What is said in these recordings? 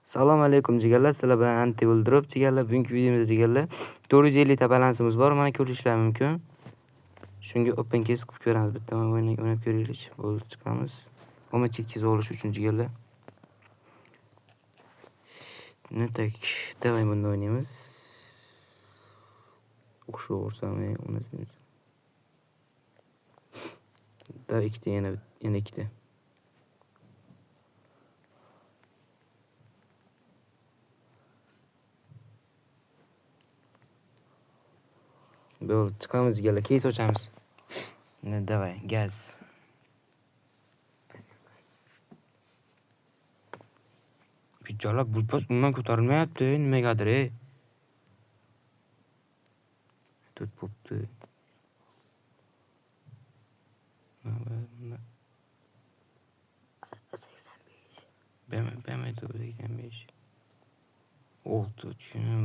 Assalomu alaykum jigarlar. Sizlar bilan Anti o'ldirib jigarlar. Bugungi videomizda jigarlar 450 ta balansimiz bor. Mana ko'rishingiz mumkin. Shunga open case qilib ko'ramiz. Bitta o'ynab ko'raylik. Bo'ldi, chiqamiz. Omad ketkiz olish uchun jigarlar. Так, давай bunda o'ynaymiz. O'xsha o'rsam, uni. Da ikkita yana ikkita. Bo'ldi, chiqamiz jigarlar. Case ochamiz. Давай, gaz. Videolar bulpas umuman ko'tarilmayapti. Nimagadir, Tut popti. Bema 85. Oldu.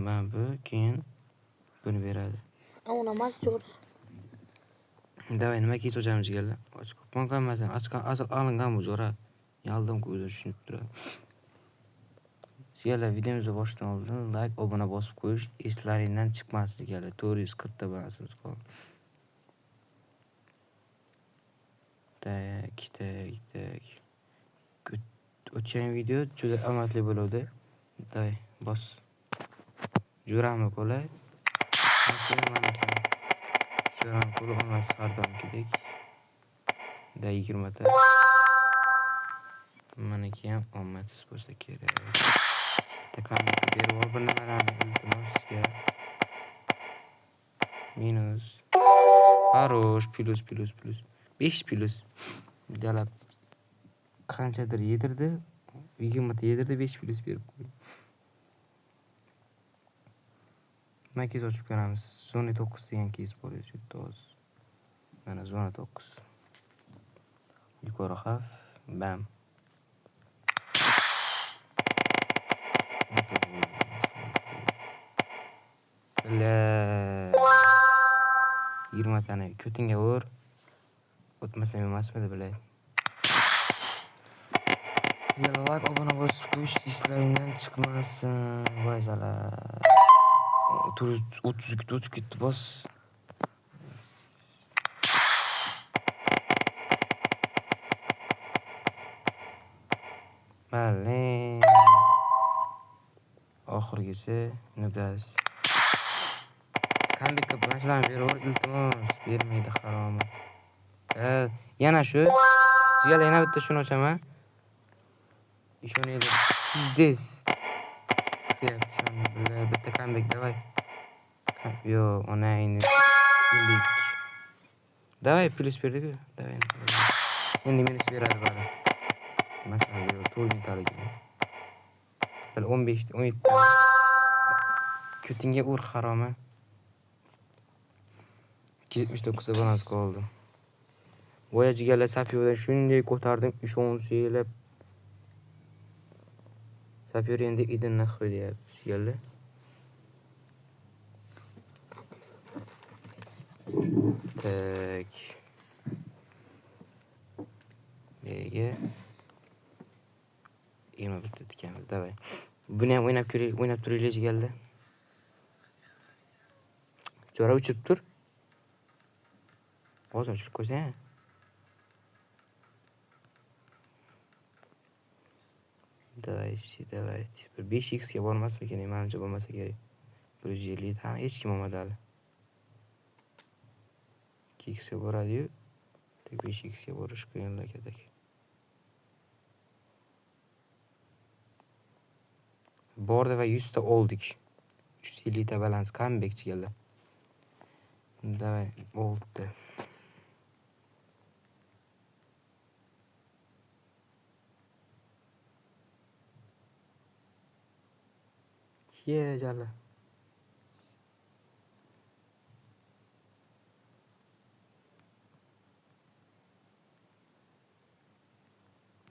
Ben bu keyin buni beradi. Ona mazkur. Davay, nima keys ochamiz jigarlar? Ochib qolmasin. Asl olingan bu zo'ra. Yaldim ko'zim tushunib turadi. Jigarlar, videomizni boshdan oldin like, obuna bosib qo'yish eslaringizdan chiqmasin jigarlar. 440 ta balansimiz qoldi. Tak. O'tgan video juda omadli bo'ldi. Davay, bos. Jo'rami qo'lay. Jo'rami qo'li olmas hardamkidek. Da 20 ta. Maniki ham omadsiz bo'lsa kerak. Takamni berib ol, bir nimalarni iltimosga. Minus. Хорош, plus. 5 plus. Jalab qanchadir yedirdi. 20 ta yedirdi, 5 plus berib qo'ydi. Nima keys ochib ko'ramiz. Zona 9 degan keys bor edi, to'g'ri. Mana zona 9. Yuqori xavf, bam. La 20 tani ko'tingga ur. O'tmasam emasmidi bilay. Like, obuna bosib qo'yish eslaringizdan chiqmasin. Voy jala. 32 o'tib ketdi, bos. Malin. Oxirgisi nugaz. Qanday qilib mashinani berib, iltimos, bermaydi harom. Yana shu. Jigarlar, yana bitta shuni ochaman. Ishoninglar, sizdes. Bitta comeback davay. Yo, ona endi ilik. Davay, plus berdik-ku. Davay. Endi minus beradi bari. Masalan, 4 taligi. 15, 17. Ko'tingga ur haroma. 279 ta balans qoldi. Voya jigarlar, sapyordan shunday ko'tardim, ishonsanglar. Sapyor endi idin naxri deyapti jigarlar. Tak. Nega? 21 ta tikamiz. Davay. Buni ham o'ynab turaylik jigarlar. Jo'ra uchib tur. Hozir ochib qo'ysang. Davay. Bir 5x ga bormasmikin, menimcha bo'lmasa kerak. 150 ta hech kim olmadi hali. 2x ga boradi-yu. 5x ga borish qiyinlar kerak. Bordi va 100 ta oldik. 350 ta balans comeback jigarlar. Davay, oldi. Jala.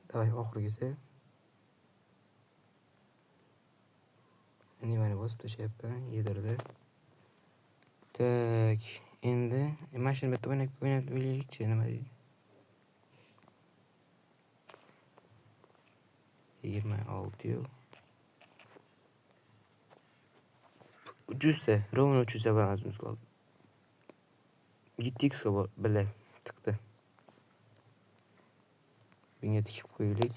Davay, oxirgisi. Nimani bosib tashyapman, yedirdi. Tak, endi mashina bitta o'ynab o'ylaylik-chi, nima deydi? 26 yil. 300'te. Ровно 300 balansimiz qoldi. 7x bor, bilay. Tiqdi. Bunga tikib qo'yaylik.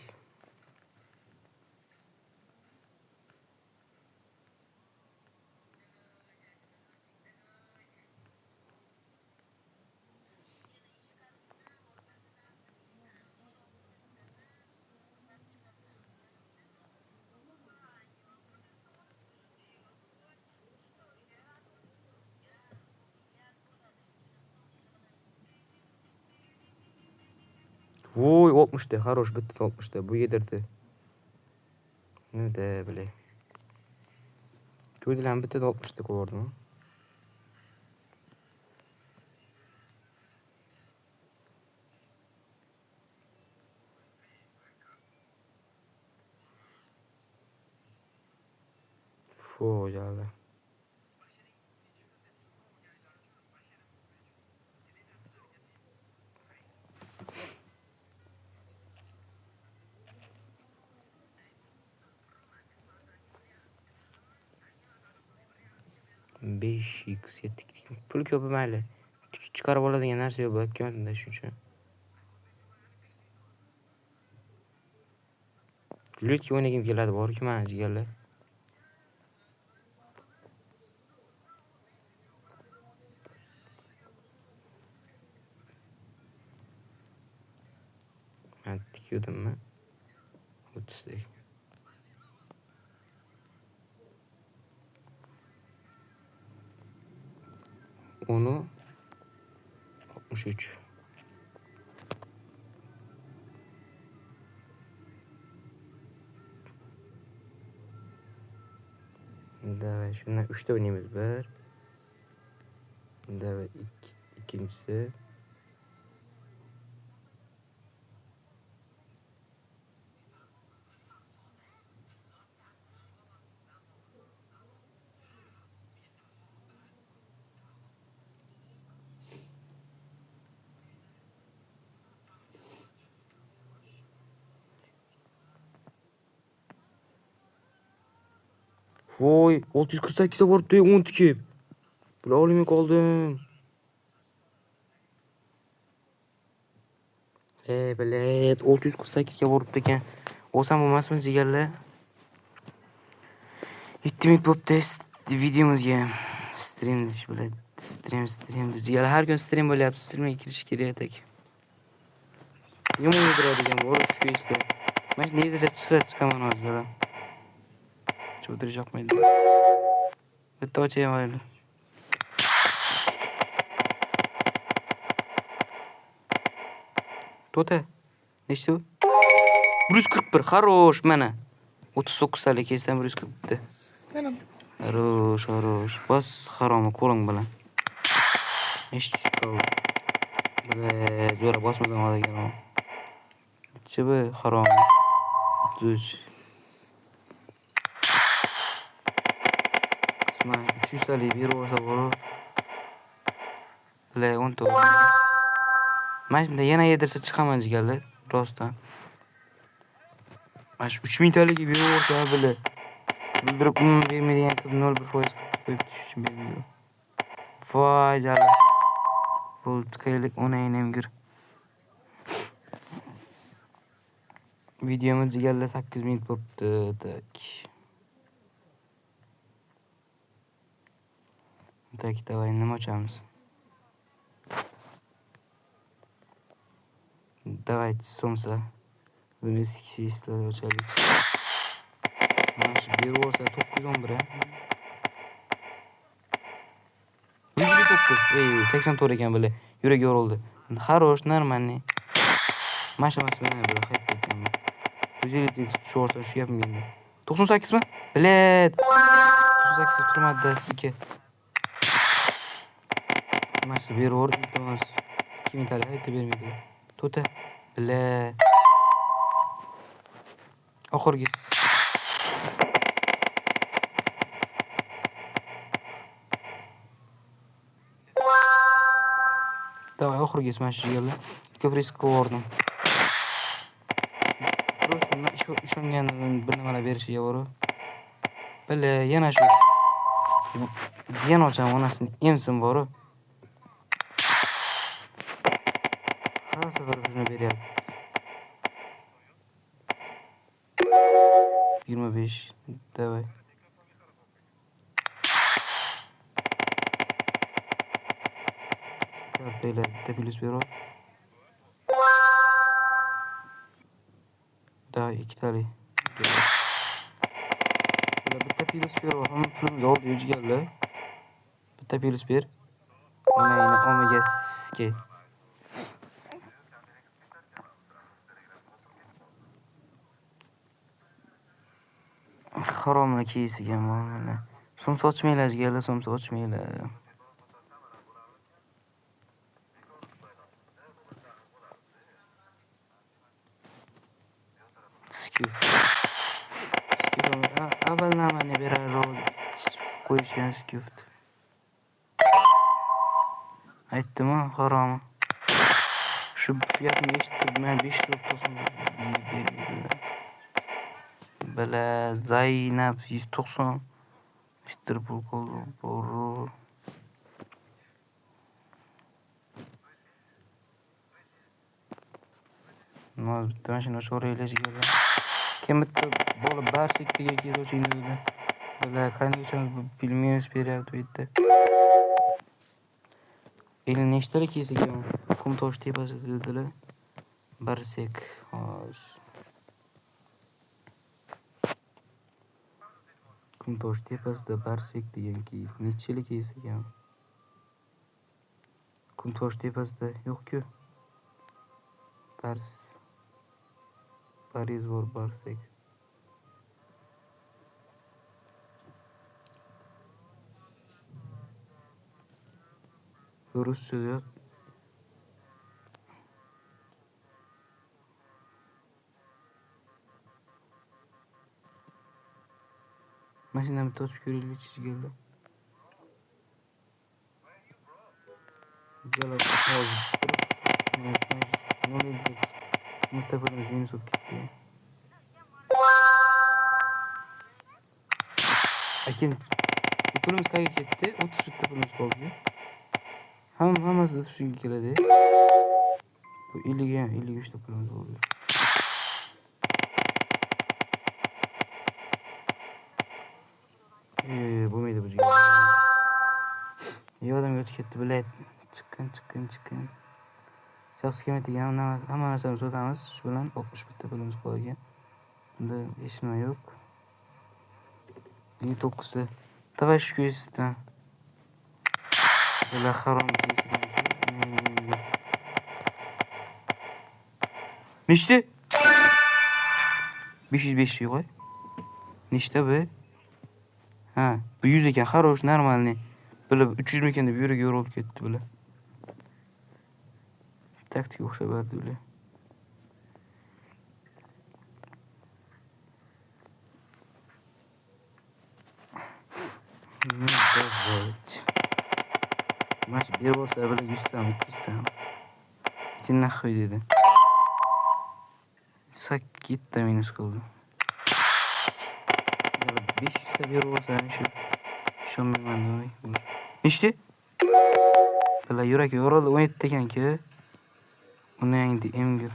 Voy 60'da, хорош bitti 60'da. Bu yedirdi. Ne de bilay. Ko'dilan bitti 60'da ko'rdim. Fu geldi. Beş x yetdik. Pul ko'p mayli. Chiqarib oladigan narsa yo'q bo'lgan-da shuning uchun. Lutga o'ynagim keladi, bor-ku mana jigarlar. Ben tikiyordum mu? 30 değil. Onu 63. Давай şundan 3'te oynayımız var. Давай ikincisi. Voy 648'e boribdi 10 tikib. Bular olimga qoldim. Bilet 648 ga boribdi ekan. Olsam bo'lmasmi jigarlar? 7 minut bo'libdi videomizga. Stream deyish bo'ladi. Stream. Jigarlar har kun stream bo'lyapti. Streamga kirish kerak etak. Yomon yediradigan bor shu ishlar. Mana shu nega chiqaman hozir. Cho'dirish yoqmaydi. Bitta ochayman. To'ta. Nechta bu? 141. Хорош mana. 39 salik kesdan 141. Хорош. Bas haromi qo'ling bilan. Nechta chiqdi? Zo'ra bosmadan oladigan. Chibi harom. 33. Qisman 300 salik berib olsa bo'lib. Bilay 19. Mana shunda yana yedirsa chiqaman jigarlar. Rostdan. Mana shu 3000 talikga berib olsa bilay. Bildirib bermaydigan qilib 0.1% qo'yib tushib bermaydi. Voy jala. Pul chiqaylik o'ynayman gir. Videomiz jigarlar 8 minut bo'libdi. Tak, давай nima ochamiz? Давайте somsa. Вместе историю ochaylik. Mana shu berib olsa 911. 109. 84 ekan bilay. Yurak yorildi. Хорош, нормальный. Mashamasi bilan bir qaytib ketganman. 150 shu orta shu gapim endi. 98 mi? Bilet. 98 turmadi siki. Mana shu berib yuborib iltimos. 2000 talik aytib bermaydi. To'ta. Bilet. Oxirgisi. Давай oxirgisi mana shu yerlar. Ko'p risk ko'rdim. Просто ishonganimdan bir nimalar berishiga bor. Bile yana shu. Yen olacağım onasını emsin boru. Her sefer şunu veriyor. 25. Давай. Böyle tepilüs bir o. Daha 2 tane. Böyle bir tepilüs bir o. Hemen film yol yüz geldi. Bir tepilüs bir. Ona yine omega ski. Haromla kiyisigen var mana. Somsa ochmaylar geldi, somsa ochmaylar. Skif. Avvalnamani berar qo'yishgan skif. Aytdim-ku, harom. Shu gapni eshitib, men 5 turib Bala Zaynab 190. Bitir pul qoldi. Boru. No, bitta mashina so'raylash kerak. Kim bitta bola barsik degan keluvchi edi. Bala qanday pulmeni beryapti bu yerda. Endi nechtalik kesigan? Qumtosh tepasida dedilar. Barsik. Xo'sh. Qumtosh tepasida barsik degan keys. Nechchilik kesigan? Qumtosh tepasida yo'q-ku. Paris bor barsik. Ruscha diyor. Mashinamni to'sib ko'raylik geldi. Jalab hozir. Muhtemelen yeni sok gitti. Akin pulimiz qayerga ketdi? 30 bitta pulimiz qoldi. Hammasi shunga keladi. Bu 53 ta pulimiz bo'ldi. Bo'lmaydi bu yerga. Yodimga o'tib ketdi, bilet. Chiqqan. Shaxsiy kamera degan hamma narsani sotamiz. Shu bilan 60 bitta pulimiz qolgan. Bunda hech nima yo'q. 59 ta. Давай shu ko'ysdan. Bular harom deysiz. Nechta? 505 yo'q. Nechta bu? Ha, bu 100 ekan, хорош, нормальный. Bular 300 mekan deb yuraga yo'rolib ketdi bular. Taktika o'xshab berdi bular. Maç bir bo'lsa bular 100 tam, 200 tam. Itin nahvoy dedi. 8 ta minus qildi. 500 ta bir bo'lsa shu ishonmayman demak. Nechta? Bular yurak yo'roldi 17 ekan-ku. Uni endi emgir.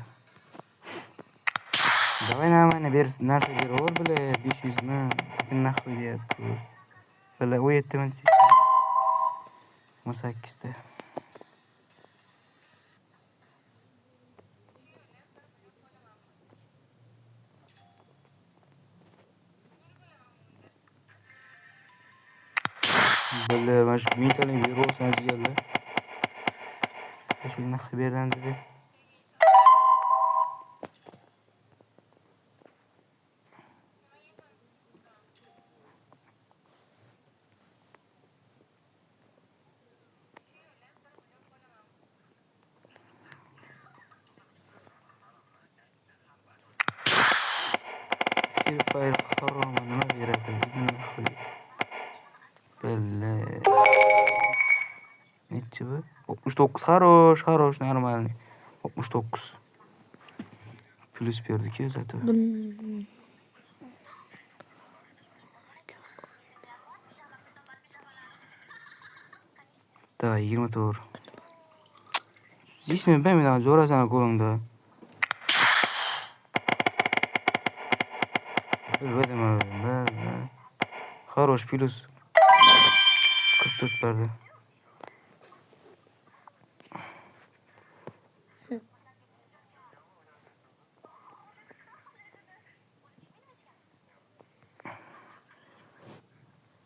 Давай nima ber narsa beraver bular 500 ni. Itin nahvoy deyapti. Bular 17 minut. 18 ta. Böyle maç Minta'nın bir olsanız geldi. Şimdi haberden dedi. Bir fayda kahramanına verelim. Böyle. Neçi bu? 69 хорош, нормальный. 69. Plus verdik ya zaten. Daha 20 tur. Hiç mi ben mi daha zor sana kolunda? Bilmedim abi. Хорош plus 44 verdi.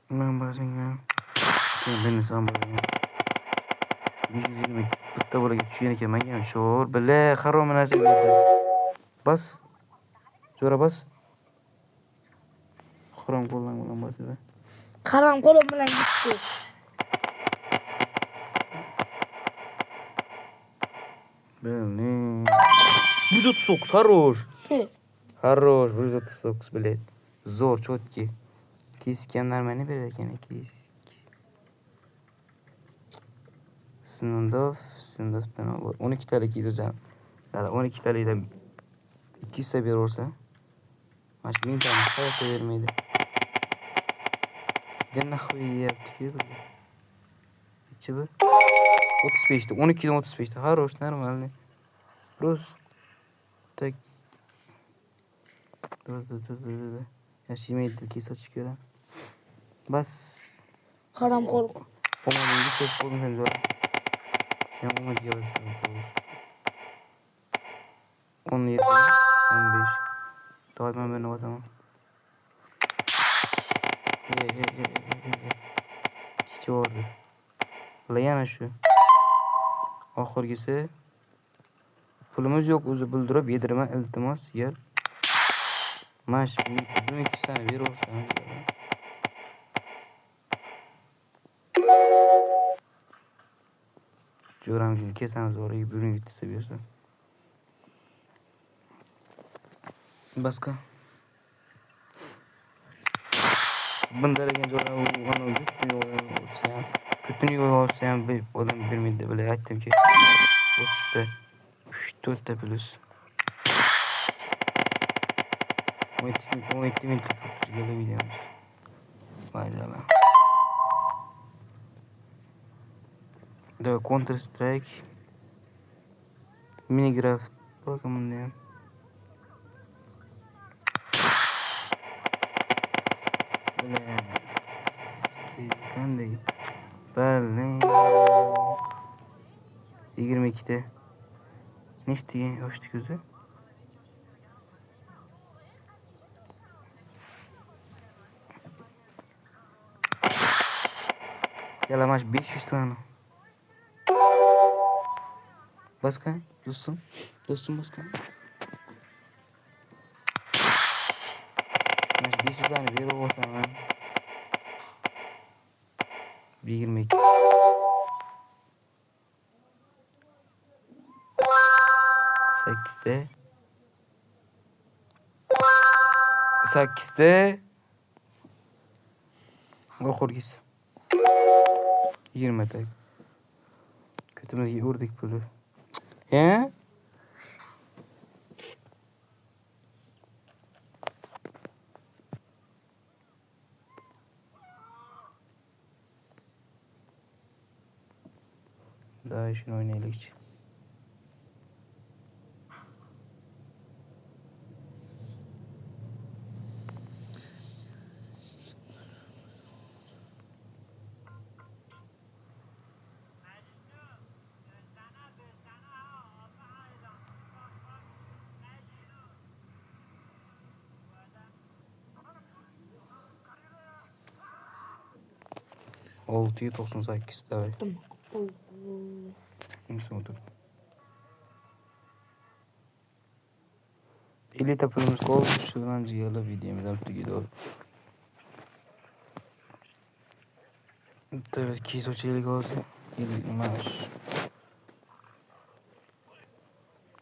Ben bazen ya. Ben de sana bazen. 120. Bitta buraya geçiyor yine kemen gelmiş. Şor bile harom nasıl verdi. Bas. Zora bas. Harom kullan bas be. Karan kolum bilan gitti. Belli. 139 хорош. Хорош 139 блядь. Zor четкий. Keskenler beni bir ekene kesk. Sınıftan 12 tane kiydi hocam. Yani 12 taneden 2 seviye olsa. Maç 1000 tane hayatta vermeydi. Ne nahvi yaptık ya böyle. Hiç bu. 35'te 12'den 35'te хорош normal. Просто так. Dur. Ya şimdi ilk saç çıkıyor. Bas. Karan kolum. Olmadı bir ses buldum sen zor. Ya olmadı yavaşsın. 17, 15. Daha ben o zaman. Ye. Hiç orada. La yana şu. Oxirgisi. Pulimiz yo'q o'zi bildirib yedirma iltimos yer. Mash buni 2 sani beraversangiz. Jo'ramgin kesamiz orayı buni yutsa bersin. Boshqa. Bundaragan jo'ram uni butun olsa ham bir odam bermaydi bilay aytdimki 30 ta 4 ta plus. 17 ming geliyor videomuz. Maşallah. Da Counter Strike. Minecraft. Bakalım ne. Böyle. Kandı. Belli. 22'de. Neyse hoştu gözü. Yalamaş 500 tane. Başka? Dostum başka. Maş 500 tane bir olsa lan. 22. 8'de. 8'de. Oxurgis. 20 tek. Kötümüzge urdik böyle. He? Daha işin oynayalım hiç. Oltuyu 98 davay. Tamam. Neyse otur. İli tapımız kol şuradan ciyalı videomuzdan gidiyor. Evet kiso çelik olsun. İli maaş.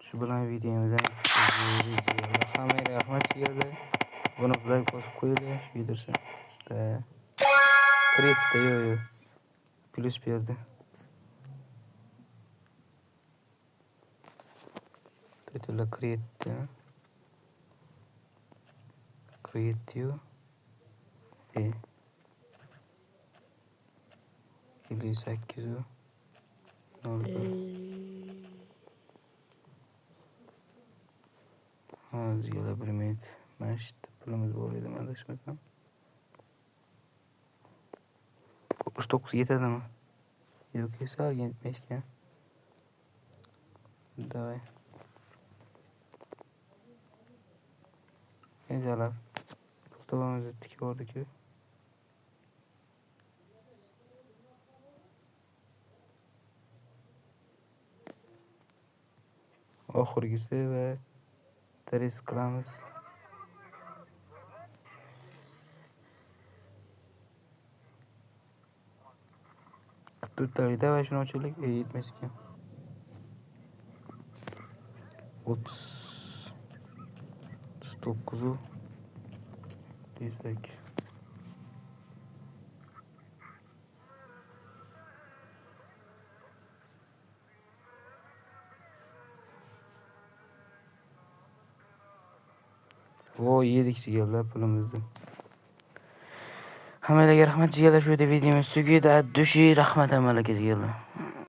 Şu bilan videomuzdan kamera rahmat geldi. Bunu like bosib qo'yinglar, shu yedirsin. Kreditda yo. Plus berdi. Kreditlar kredit yo. 58 yo. Hozir yana 1 minut. Mana shu yerda pulimiz bor edi, adashmasam. 69 yetadimi? Yo'q, sal yetmish ekan. Давай. Ejalar. Pul topamiz etdik bordik-ku. Oxirgisi va test qilamiz. To'rttalik davay shuni ochaylik. Yetmas ekan. 30 39 38. Voy, yedik jigarlar pulimizni. Hammalarga rahmat jigarlar, shu yerda videomiz tugaydi. Dushi rahmat hammalarga jigarlar.